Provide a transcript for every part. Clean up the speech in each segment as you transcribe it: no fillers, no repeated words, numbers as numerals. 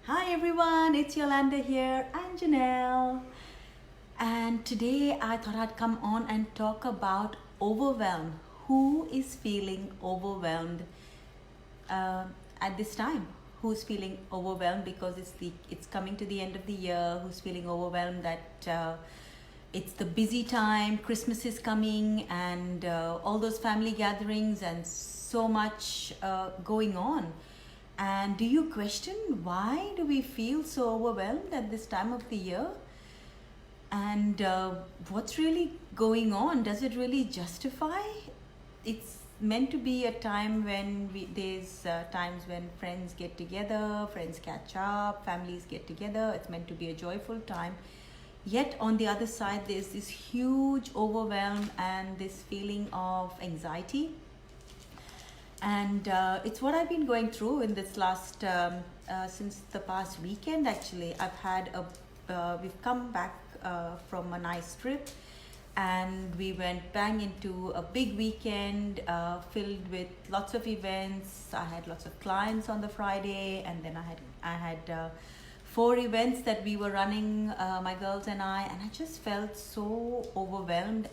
Hi everyone, it's Yolanda here and Janelle. And today I thought I'd come on and talk about overwhelm. Who is feeling overwhelmed uh, at this time? Who's feeling overwhelmed because it's coming to the end of the year? Who's feeling overwhelmed that it's the busy time, Christmas is coming, and all those family gatherings and so much going on. And do you question why do we feel so overwhelmed at this time of the year? And what's really going on? Does it really justify? It's meant to be a time when there's times when friends get together, friends catch up, families get together. It's meant to be a joyful time. Yet on the other side, there's this huge overwhelm and this feeling of anxiety. And it's what I've been going through in this last since the past weekend. Actually, we've come back from a nice trip, and we went bang into a big weekend filled with lots of events. I had lots of clients on the Friday, and then I had 4 events that we were running, my girls and I just felt so overwhelmed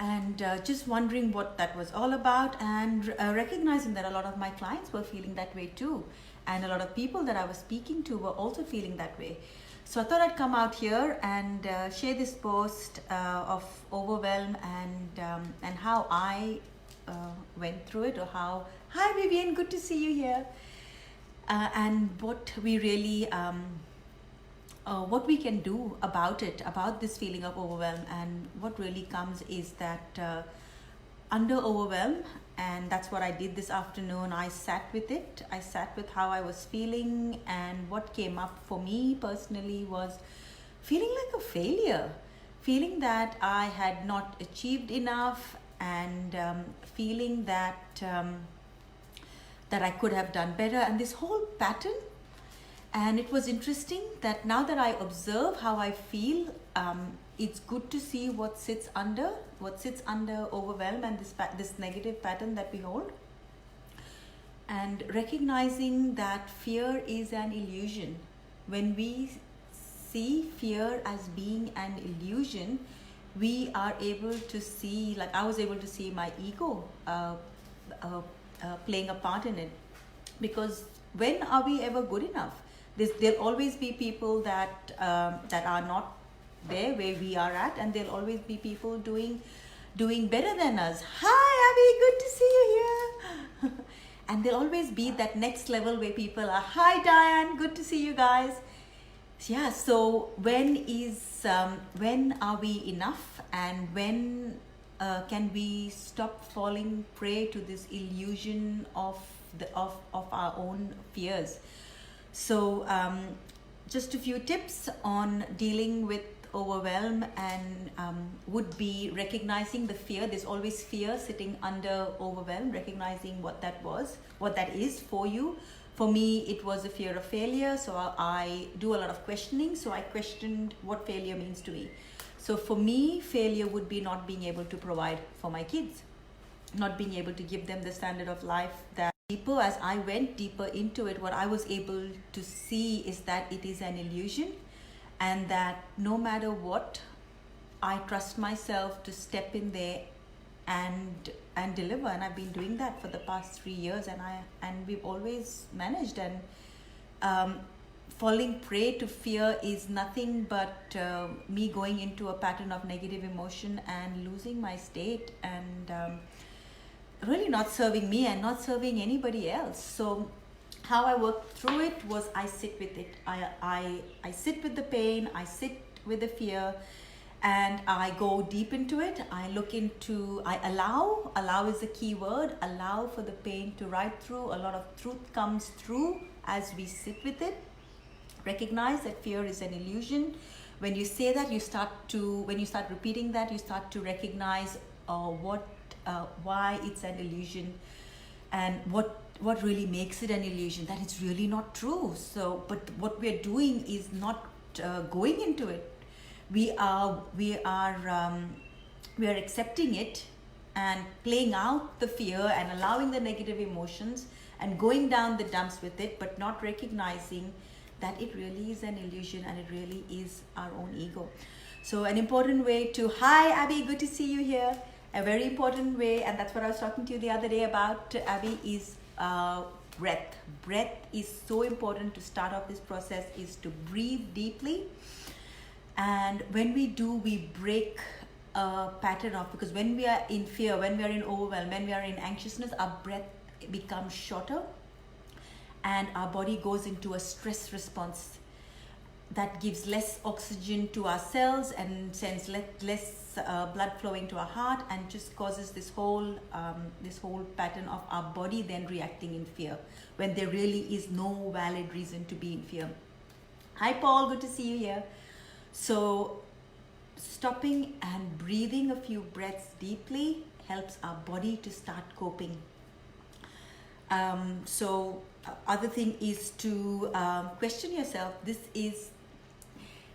and just wondering what that was all about, and recognizing that a lot of my clients were feeling that way too, and a lot of people that I was speaking to were also feeling that way. So I thought I'd come out here and share this post of overwhelm and how I went through it, or how. Hi Vivian, good to see you here. And what we can do about it, about this feeling of overwhelm. And what really comes is that under overwhelm, and that's what I did this afternoon. I sat with it. I sat with how I was feeling, and what came up for me personally was feeling like a failure, feeling that I had not achieved enough, and feeling that I could have done better, and this whole pattern. And it was interesting that now that I observe how I feel, it's good to see what sits under overwhelm and this negative pattern that we hold, and recognizing that fear is an illusion. When we see fear as being an illusion, we are able to see, like I was able to see my ego playing a part in it. Because when are we ever good enough? There'll always be people that are not there where we are at, and there'll always be people doing better than us. Hi Abby, good to see you here. And there'll always be that next level where people are. Hi Diane, good to see you guys. Yeah, so when are we enough, and when can we stop falling prey to this illusion of our own fears? So just a few tips on dealing with overwhelm, and would be recognizing the fear. There's always fear sitting under overwhelm. Recognizing what that is for you. For me, it was a fear of failure, so I do a lot of questioning. So I questioned what failure means to me. So for me, failure would be not being able to provide for my kids, not being able to give them the standard of life that. Deeper, as I went deeper into it, what I was able to see is that it is an illusion, and that no matter what, I trust myself to step in there and deliver. And I've been doing that for the past 3 years, and we've always managed. And falling prey to fear is nothing but me going into a pattern of negative emotion and losing my state, and really not serving me and not serving anybody else. So how I worked through it was I sit with it. I sit with the pain, I sit with the fear, and I go deep into it. I allow is the key word, allow for the pain to ride through. A lot of truth comes through as we sit with it. Recognize that fear is an illusion. When you say that, when you start repeating that, you start to recognize why it's an illusion, and what really makes it an illusion, that it's really not true. So, but what we're doing is not going into it. We are accepting it and playing out the fear and allowing the negative emotions and going down the dumps with it, but not recognizing that it really is an illusion and it really is our own ego. So an important way to, hi Abby, good to see you here. A very important way, and that's what I was talking to you the other day about, Abby, is breath. Breath is so important to start off this process, is to breathe deeply. And when we do, we break a pattern off, because when we are in fear, when we are in overwhelm, when we are in anxiousness, our breath becomes shorter and our body goes into a stress response that gives less oxygen to our cells and sends less blood flowing to our heart, and just causes this whole pattern of our body then reacting in fear when there really is no valid reason to be in fear. Hi Paul, good to see you here. So stopping and breathing a few breaths deeply helps our body to start coping. Other thing is to question yourself.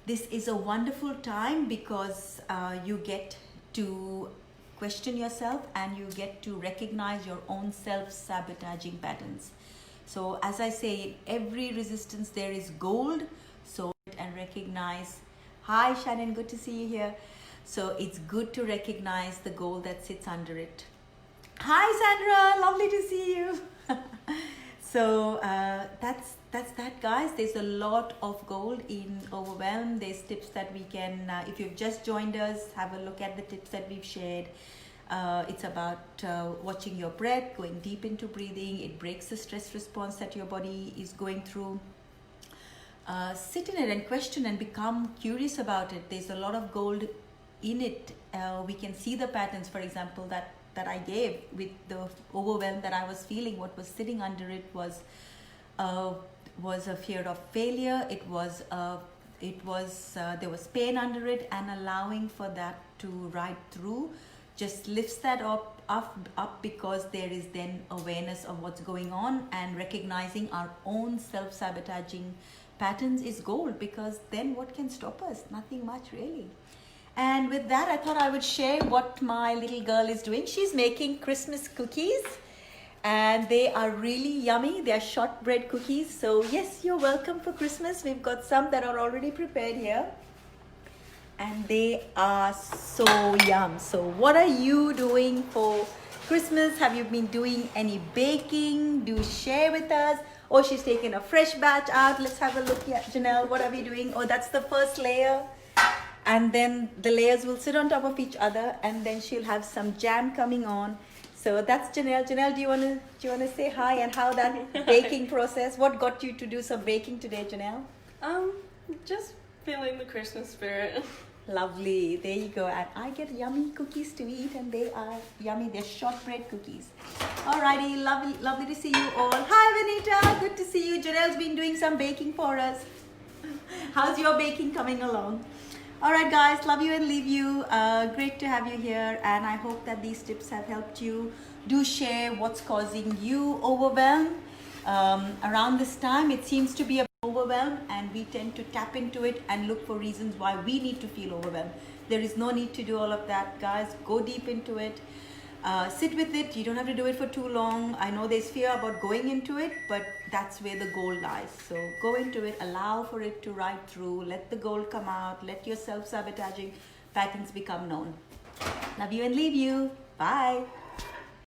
This is a wonderful time, because you get to question yourself and you get to recognize your own self-sabotaging patterns. So as I say, in every resistance there is gold. So, and recognize, hi Shannon, good to see you here. So it's good to recognize the gold that sits under it. Hi Sandra, lovely to see you. So that's that, guys. There's a lot of gold in overwhelm. There's tips that we can, if you've just joined us, have a look at the tips that we've shared. It's about watching your breath, going deep into breathing. It breaks the stress response that your body is going through. Sit in it and question and become curious about it. There's a lot of gold in it. We can see the patterns, for example, that I gave with the overwhelm that I was feeling. What was sitting under it was a fear of failure. There was pain under it, and allowing for that to ride through just lifts that up, because there is then awareness of what's going on, and recognizing our own self-sabotaging patterns is gold, because then what can stop us? Nothing much, really. And with that, I thought I would share what my little girl is doing. She's making Christmas cookies, and they are really yummy. They are shortbread cookies. So yes, you're welcome for Christmas. We've got some that are already prepared here, and they are so yum. So what are you doing for Christmas? Have you been doing any baking? Do share with us. Oh, she's taking a fresh batch out. Let's have a look at Janelle. What are we doing? Oh, that's the first layer. And then the layers will sit on top of each other, and then she'll have some jam coming on. So that's Janelle. Janelle, do you wanna say hi, and how that baking process? What got you to do some baking today, Janelle? Just feeling the Christmas spirit. Lovely. There you go. And I get yummy cookies to eat, and they are yummy. They're shortbread cookies. Alrighty, lovely to see you all. Hi Vanita, good to see you. Janelle's been doing some baking for us. How's your baking coming along? Alright guys, love you and leave you. Great to have you here, and I hope that these tips have helped you. Do share what's causing you overwhelm. Around this time, it seems to be a overwhelmed, and we tend to tap into it and look for reasons why we need to feel overwhelmed. There is no need to do all of that, guys. Go deep into it. Sit with it. You don't have to do it for too long. I know there's fear about going into it, but that's where the gold lies. So go into it, allow for it to ride through, let the gold come out, let your self-sabotaging patterns become known. Love you and leave you. Bye.